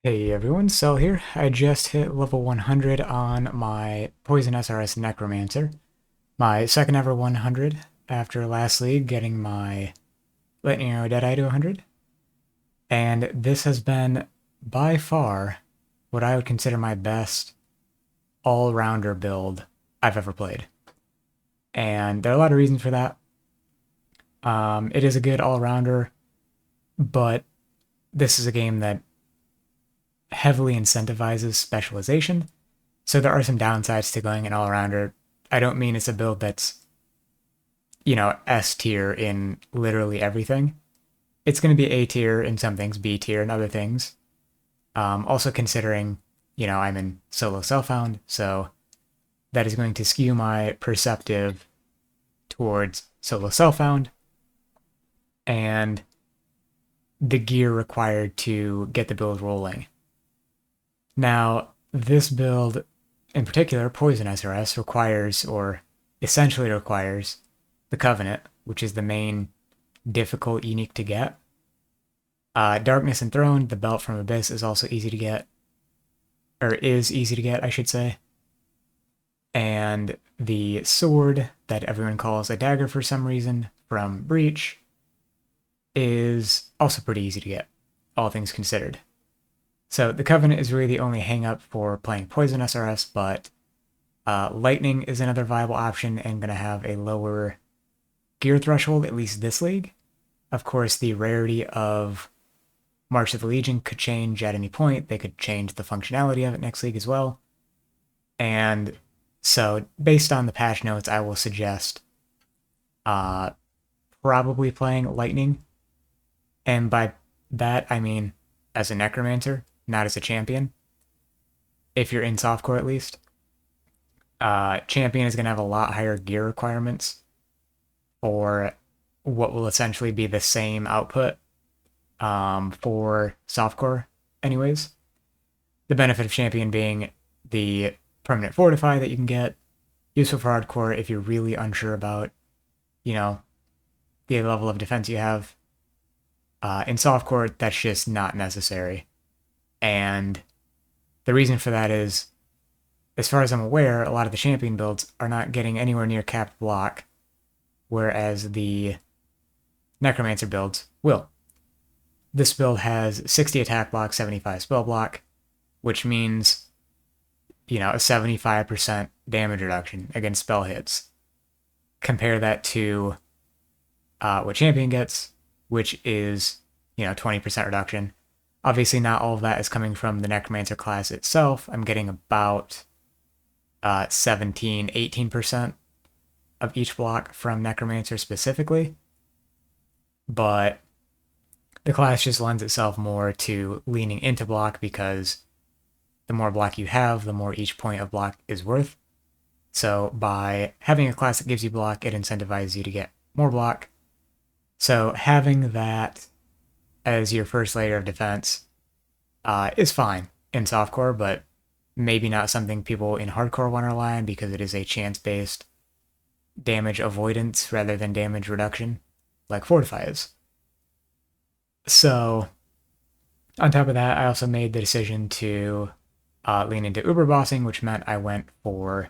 Hey everyone, Cell here. I just hit level 100 on my Poison SRS Necromancer. My second ever 100 after last league getting my Lightning Arrow Deadeye to 100. And this has been by far what I would consider my best all-rounder build I've ever played. And there are a lot of reasons for that. It is a good all-rounder, but this is a game that heavily incentivizes specialization. So there are some downsides to going an all-rounder. I don't mean it's a build that's, S tier in literally everything. It's going to be A tier in some things, B tier in other things. Also considering, I'm in solo self-found, so that is going to skew my perceptive towards solo self-found and the gear required to get the build rolling. Now, this build in particular, Poison SRS, requires, or essentially requires, the Covenant, which is the main difficult unique to get. Darkness Enthroned, the Belt from Abyss, is also easy to get. Or is easy to get, I should say. And the sword, that everyone calls a dagger for some reason, from Breach, is also pretty easy to get, all things considered. So the Covenant is really the only hang-up for playing Poison SRS, but Lightning is another viable option and going to have a lower gear threshold, at least this league. Of course, the rarity of March of the Legion could change at any point. They could change the functionality of it next league as well. And so, based on the patch notes, I will suggest probably playing Lightning. And by that, I mean as a Necromancer, not as a champion. If you're in softcore, at least. Champion is going to have a lot higher gear requirements for what will essentially be the same output for softcore, anyways. The benefit of champion being the permanent fortify that you can get, useful for hardcore if you're really unsure about, the level of defense you have. In softcore, that's just not necessary. And the reason for that is, as far as I'm aware, a lot of the champion builds are not getting anywhere near capped block, whereas the Necromancer builds will. This build has 60 attack block, 75 spell block, which means, a 75% damage reduction against spell hits. Compare that to what champion gets, which is, 20% reduction. Obviously, not all of that is coming from the Necromancer class itself. I'm getting about 17, 18% of each block from Necromancer specifically. But the class just lends itself more to leaning into block because the more block you have, the more each point of block is worth. So by having a class that gives you block, it incentivizes you to get more block. So having that as your first layer of defense is fine in softcore, but maybe not something people in hardcore want to rely on because it is a chance-based damage avoidance rather than damage reduction, like Fortify is. So, on top of that, I also made the decision to lean into Uber bossing, which meant I went for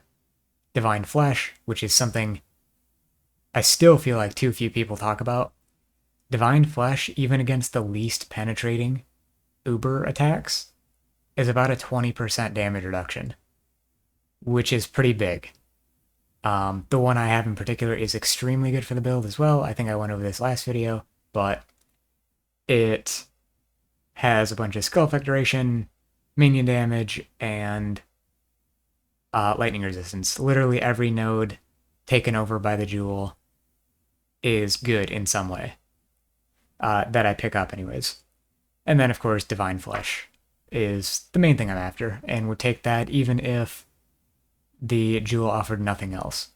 Divine Flesh, which is something I still feel like too few people talk about. Divine Flesh, even against the least penetrating Uber attacks, is about a 20% damage reduction, which is pretty big. The one I have in particular is extremely good for the build as well. I think I went over this last video, but it has a bunch of skill effect duration, minion damage, and lightning resistance. Literally every node taken over by the jewel is good in some way that I pick up anyways. And then, of course, Divine Flesh is the main thing I'm after, and would take that even if the jewel offered nothing else.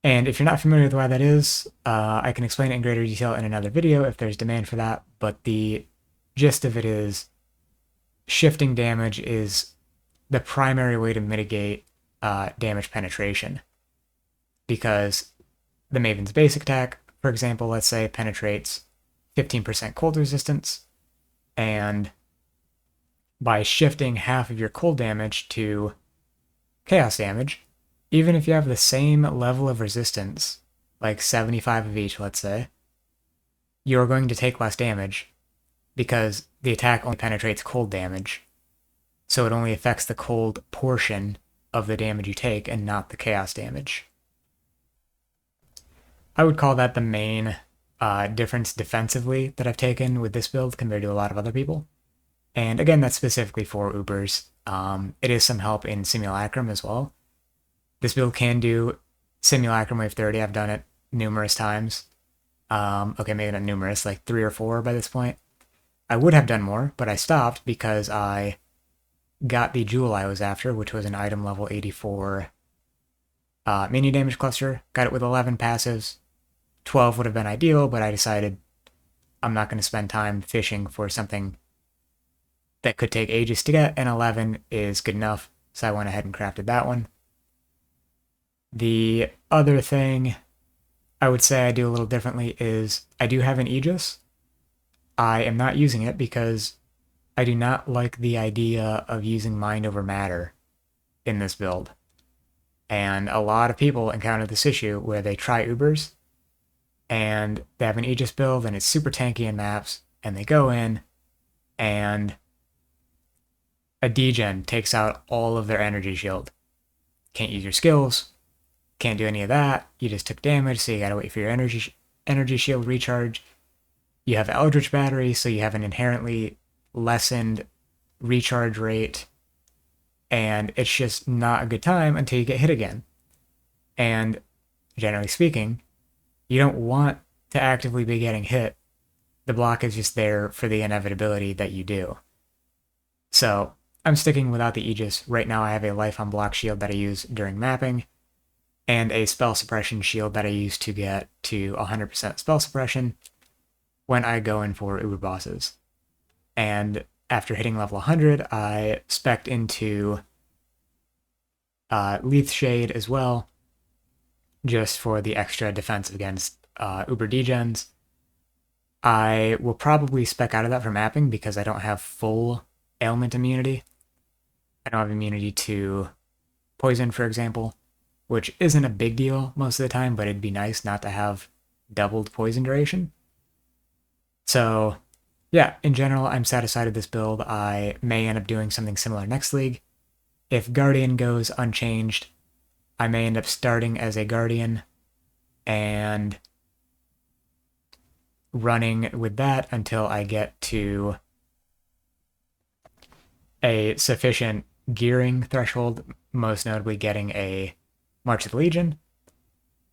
And if you're not familiar with why that is, I can explain it in greater detail in another video if there's demand for that, but the gist of it is shifting damage is the primary way to mitigate damage penetration. Because the Maven's basic attack, for example, let's say, penetrates 15% cold resistance, and by shifting half of your cold damage to chaos damage, even if you have the same level of resistance, like 75 of each, let's say, you're going to take less damage because the attack only penetrates cold damage. So it only affects the cold portion of the damage you take and not the chaos damage. I would call that the main difference defensively that I've taken with this build compared to a lot of other people. And again, that's specifically for Ubers. It is some help in Simulacrum as well. This build can do Simulacrum Wave 30. I've done it numerous times. Okay, maybe not numerous, like 3 or 4 by this point. I would have done more, but I stopped because I got the jewel I was after, which was an item level 84 minion damage cluster. Got it with 11 passives. 12 would have been ideal, but I decided I'm not going to spend time fishing for something that could take ages to get, and 11 is good enough, so I went ahead and crafted that one. The other thing I would say I do a little differently is I do have an Aegis. I am not using it because I do not like the idea of using mind over matter in this build. And a lot of people encounter this issue where they try Ubers and they have an Aegis build and it's super tanky in maps, and they go in and a degen takes out all of their energy shield. Can't use your skills, can't do any of that. You just took damage, so you gotta wait for your energy shield recharge. You have Eldritch Battery, so you have an inherently lessened recharge rate, and it's just not a good time until you get hit again. And generally speaking, you don't want to actively be getting hit. The block is just there for the inevitability that you do. So I'm sticking without the Aegis. Right now I have a life on block shield that I use during mapping, and a spell suppression shield that I use to get to 100% spell suppression when I go in for Uber bosses. And after hitting level 100, I spec'd into Leaf Shade as well, just for the extra defense against Uber degens. I will probably spec out of that for mapping because I don't have full ailment immunity. I don't have immunity to poison, for example, which isn't a big deal most of the time, but it'd be nice not to have doubled poison duration. So yeah, in general, I'm satisfied with this build. I may end up doing something similar next league. If Guardian goes unchanged, I may end up starting as a Guardian and running with that until I get to a sufficient gearing threshold, most notably getting a March of the Legion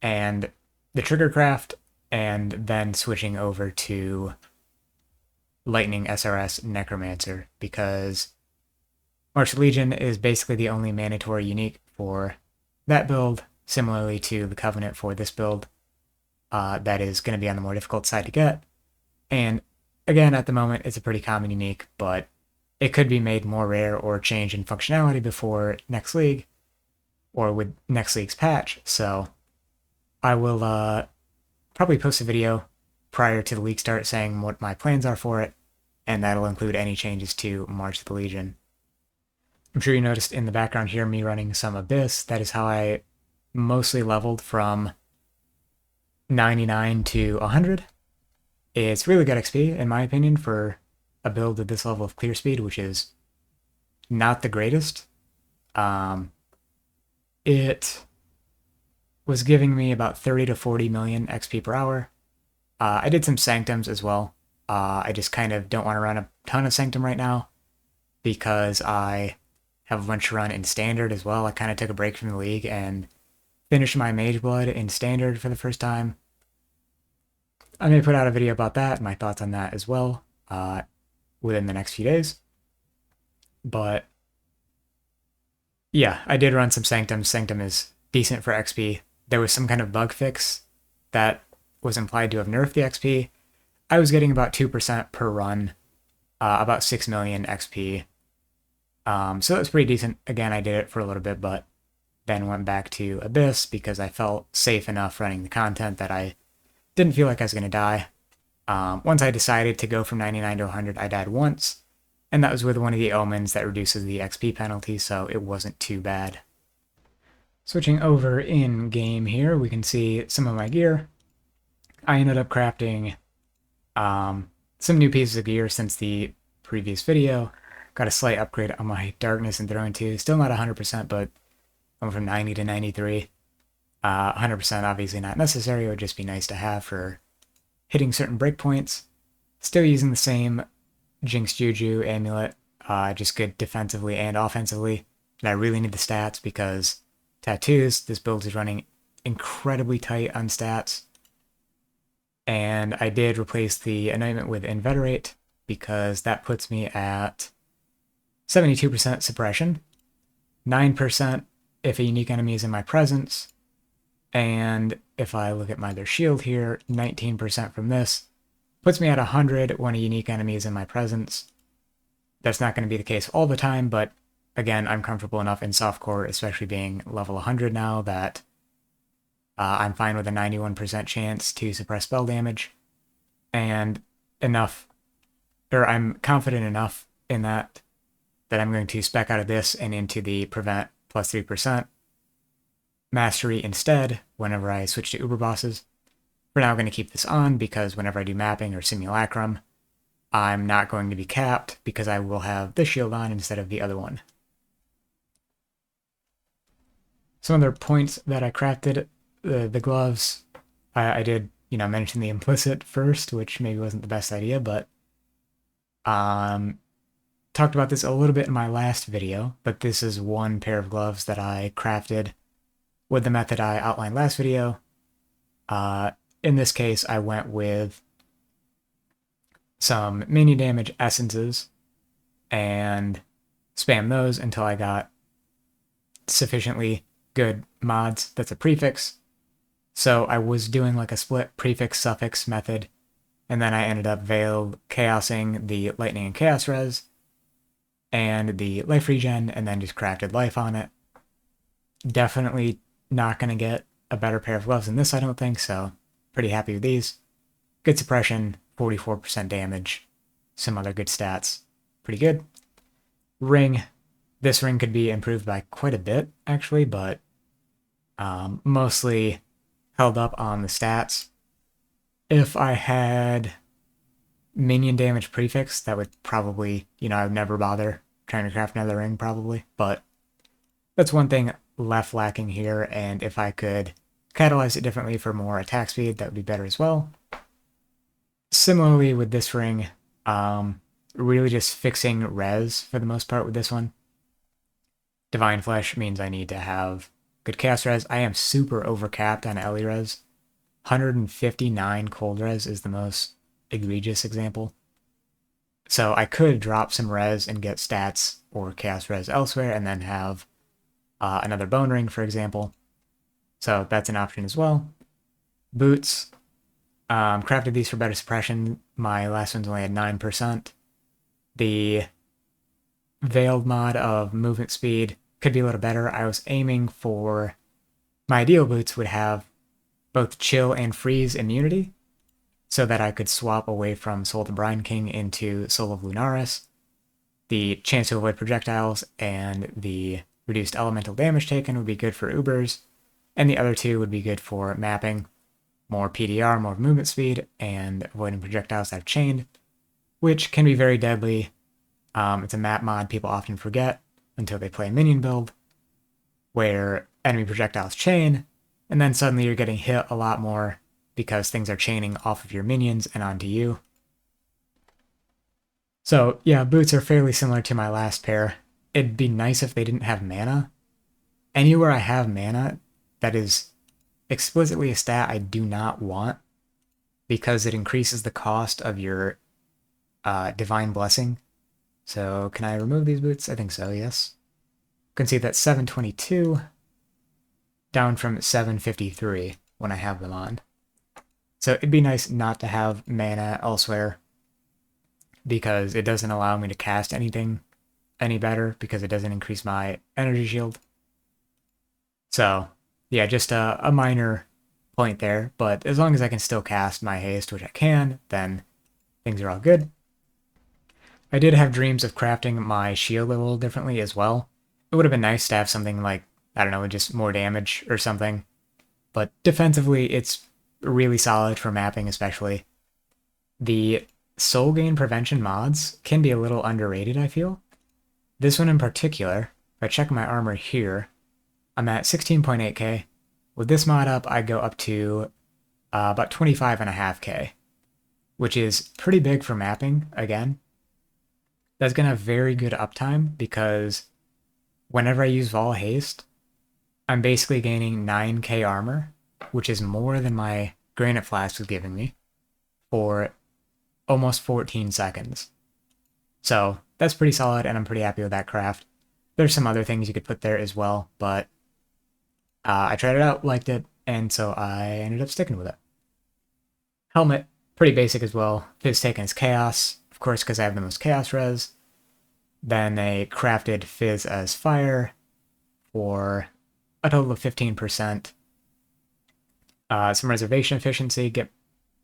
and the Trigger Craft, and then switching over to Lightning SRS Necromancer, because March of the Legion is basically the only mandatory unique for that build, similarly to the Covenant for this build, that is going to be on the more difficult side to get. And again, at the moment, it's a pretty common unique, but it could be made more rare or change in functionality before next league, or with next league's patch. So I will probably post a video prior to the league start saying what my plans are for it, and that'll include any changes to March of the Legion. I'm sure you noticed in the background here me running some Abyss. That is how I mostly leveled from 99 to 100. It's really good XP, in my opinion, for a build with this level of clear speed, which is not the greatest. It was giving me about 30 to 40 million XP per hour. I did some Sanctums as well. I just kind of don't want to run a ton of Sanctum right now because I have a bunch to run in Standard as well. I kind of took a break from the league and finished my Mage Blood in Standard for the first time. I may put out a video about that, my thoughts on that as well, within the next few days. But yeah, I did run some Sanctum. Sanctum is decent for XP. There was some kind of bug fix that was implied to have nerfed the XP. I was getting about 2% per run, about 6 million XP. So it was pretty decent. Again, I did it for a little bit, but then went back to Abyss because I felt safe enough running the content that I didn't feel like I was going to die. Once I decided to go from 99 to 100, I died once, and that was with one of the omens that reduces the XP penalty, so it wasn't too bad. Switching over in game here, we can see some of my gear. I ended up crafting some new pieces of gear since the previous video. Got a slight upgrade on my darkness and throwing 2. Still not 100%, but I'm from 90 to 93. 100% obviously not necessary. It would just be nice to have for hitting certain breakpoints. Still using the same Jinx Juju amulet, just good defensively and offensively. And I really need the stats because tattoos, this build is running incredibly tight on stats. And I did replace the anointment with Inveterate because that puts me at 72% suppression, 9% if a unique enemy is in my presence, and if I look at my other shield here, 19% from this, puts me at 100 when a unique enemy is in my presence. That's not going to be the case all the time, but again, I'm comfortable enough in softcore, especially being level 100 now, that I'm fine with a 91% chance to suppress spell damage, and I'm confident enough in that I'm going to spec out of this and into the prevent plus 3% mastery instead whenever I switch to Uber bosses. For now, I'm going to keep this on because whenever I do mapping or simulacrum, I'm not going to be capped because I will have this shield on instead of the other one. Some other points that I crafted, the gloves, I did, mention the implicit first, which maybe wasn't the best idea, but talked about this a little bit in my last video, but this is one pair of gloves that I crafted with the method I outlined last video. In this case, I went with some minion damage essences and spam those until I got sufficiently good mods. That's a prefix. So I was doing like a split prefix-suffix method, and then I ended up veiled chaosing the lightning and chaos res and the life regen, and then just crafted life on it. Definitely not going to get a better pair of gloves than this, I don't think, so pretty happy with these. Good suppression, 44% damage, some other good stats. Pretty good. Ring. This ring could be improved by quite a bit, actually, but mostly held up on the stats. If I had minion damage prefix, that would probably, I would never bother trying to craft another ring, probably. But that's one thing left lacking here, and if I could catalyze it differently for more attack speed, that would be better as well. Similarly with this ring, really just fixing res for the most part with this one. Divine Flesh means I need to have good chaos res. I am super overcapped on Ellie res. 159 cold res is the most egregious example. So I could drop some res and get stats or chaos res elsewhere and then have another bone ring, for example. So that's an option as well. Boots. Crafted these for better suppression. My last one's only had 9%. The veiled mod of movement speed could be a little better. I was aiming for my ideal boots would have both chill and freeze immunity, so that I could swap away from Soul of the Brine King into Soul of Lunaris. The chance to avoid projectiles and the reduced elemental damage taken would be good for Ubers, and the other two would be good for mapping, more PDR, more movement speed, and avoiding projectiles that are chained, which can be very deadly. It's a map mod people often forget until they play a minion build, where enemy projectiles chain, and then suddenly you're getting hit a lot more because things are chaining off of your minions and onto you. So yeah, boots are fairly similar to my last pair. It'd be nice if they didn't have mana. Anywhere I have mana, that is explicitly a stat I do not want, because it increases the cost of your Divine Blessing. So can I remove these boots? I think so, yes. You can see that's 722, down from 753 when I have them on. So it'd be nice not to have mana elsewhere, because it doesn't allow me to cast anything any better, because it doesn't increase my energy shield. So yeah, just a minor point there, but as long as I can still cast my haste, which I can, then things are all good. I did have dreams of crafting my shield a little differently as well. It would have been nice to have something like, I don't know, just more damage or something. But defensively, it's really solid for mapping especially. The soul gain prevention mods can be a little underrated, I feel. This one in particular, if I check my armor here, I'm at 16.8k. With this mod up, I go up to about 25.5k, which is pretty big for mapping, again. That's going to have very good uptime because whenever I use Vol Haste, I'm basically gaining 9k armor, which is more than my Granite Flask was giving me, for almost 14 seconds. So that's pretty solid, and I'm pretty happy with that craft. There's some other things you could put there as well, but I tried it out, liked it, and so I ended up sticking with it. Helmet, pretty basic as well. Fizz taken as Chaos, of course, because I have the most Chaos res. Then they crafted Fizz as Fire for a total of 15%. Some reservation efficiency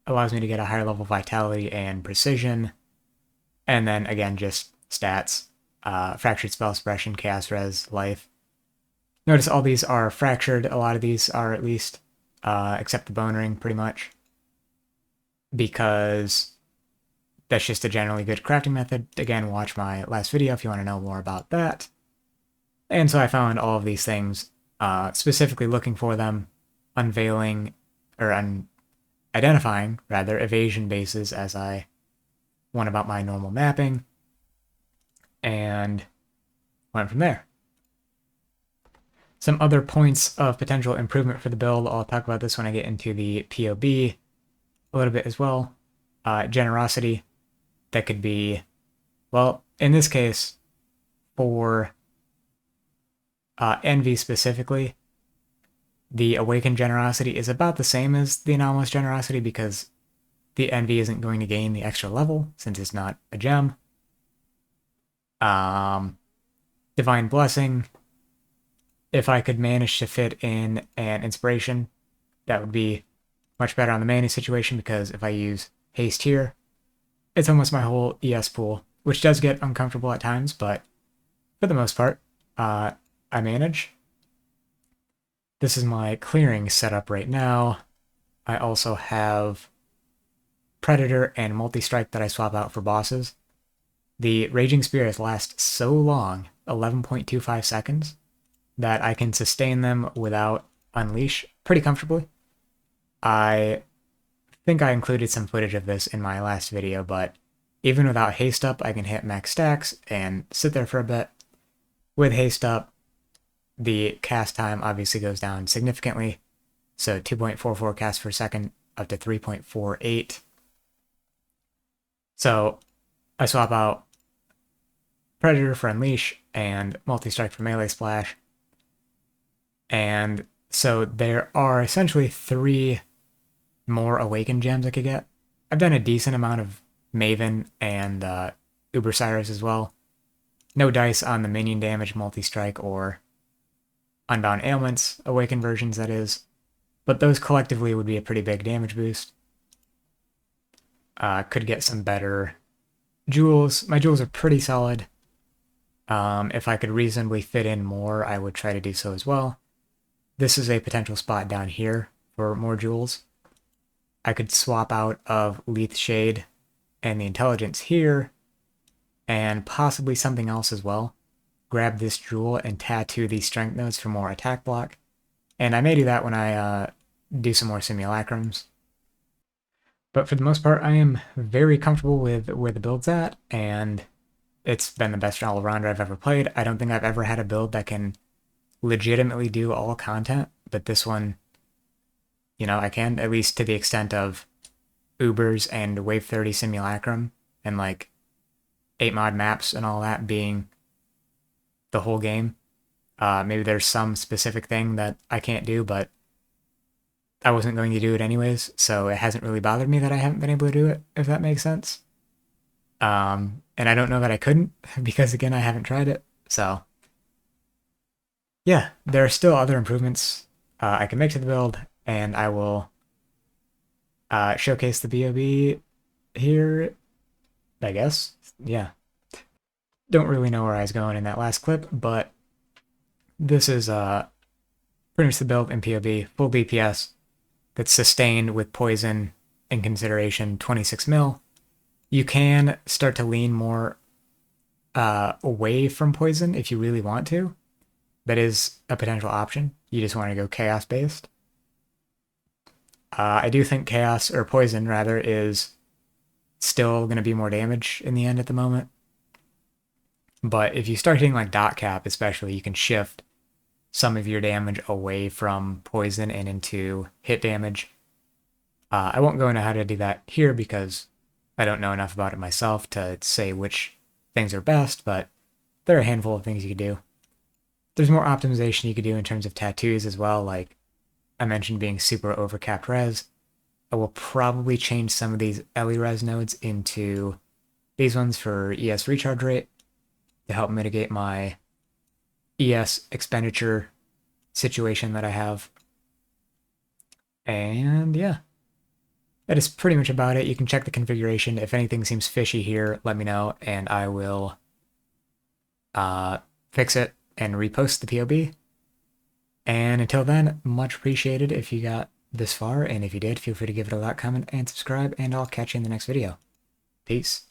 allows me to get a higher level vitality and precision. And then again, just stats. Fractured spell suppression, chaos res, life. Notice all these are fractured. A lot of these are at least, except the bone ring, pretty much. Because that's just a generally good crafting method. Again, watch my last video if you want to know more about that. And so I found all of these things, specifically looking for them, identifying, rather, evasion bases as I went about my normal mapping, and went from there. Some other points of potential improvement for the build, I'll talk about this when I get into the POB a little bit as well. Generosity, that could be, well, in this case, for Envy specifically, the Awakened Generosity is about the same as the Anomalous Generosity because the Envy isn't going to gain the extra level since it's not a gem. Divine Blessing, if I could manage to fit in an Inspiration, that would be much better on the mana situation because if I use Haste here, it's almost my whole ES pool, which does get uncomfortable at times, but for the most part, I manage. This is my clearing setup right now. I also have Predator and Multi-Strike that I swap out for bosses. The Raging Spirits last so long, 11.25 seconds, that I can sustain them without Unleash pretty comfortably. I think I included some footage of this in my last video, but even without haste up, I can hit max stacks and sit there for a bit. With haste up, the cast time obviously goes down significantly, so 2.44 casts per second up to 3.48. So I swap out Predator for Unleash and Multi-Strike for Melee Splash. And so there are essentially 3 more Awakened gems I could get. I've done a decent amount of Maven and Uber Cyrus as well. No dice on the minion damage Multi-Strike or Unbound Ailments, Awakened versions that is. But those collectively would be a pretty big damage boost. Could get some better jewels. My jewels are pretty solid. If I could reasonably fit in more, I would try to do so as well. This is a potential spot down here for more jewels. I could swap out of Leith Shade and the Intelligence here, and possibly something else as well. Grab this jewel and tattoo these Strength nodes for more attack block. And I may do that when I do some more Simulacrums. But for the most part, I am very comfortable with where the build's at, and it's been the best all-rounder I've ever played. I don't think I've ever had a build that can legitimately do all content, but this one, you know, I can, at least to the extent of Ubers and Wave 30 Simulacrum, and like 8 mod maps and all that being the whole game. Maybe there's some specific thing that I can't do, but I wasn't going to do it anyways, so it hasn't really bothered me that I haven't been able to do it, if that makes sense. And I don't know that I couldn't, because again, I haven't tried it, so yeah, there are still other improvements I can make to the build, and I will showcase the BOB here, I guess. Yeah. don't really know where I was going in that last clip, but this is pretty much the build in POB, full DPS that's sustained with poison in consideration, 26 mil. You can start to lean more away from poison if you really want to. That is a potential option. You just want to go chaos based. I do think chaos, or poison rather, is still going to be more damage in the end at the moment. But if you start hitting like dot cap, especially, you can shift some of your damage away from poison and into hit damage. I won't go into how to do that here because I don't know enough about it myself to say which things are best, but there are a handful of things you can do. There's more optimization you could do in terms of tattoos as well, like I mentioned being super overcapped res. I will probably change some of these Ellie res nodes into these ones for ES recharge rate to help mitigate my ES expenditure situation that I have. And yeah, that is pretty much about it. You can check the configuration. If anything seems fishy here, let me know, and I will fix it and repost the POB. And until then, much appreciated if you got this far, and if you did, feel free to give it a like, comment, and subscribe, and I'll catch you in the next video. Peace.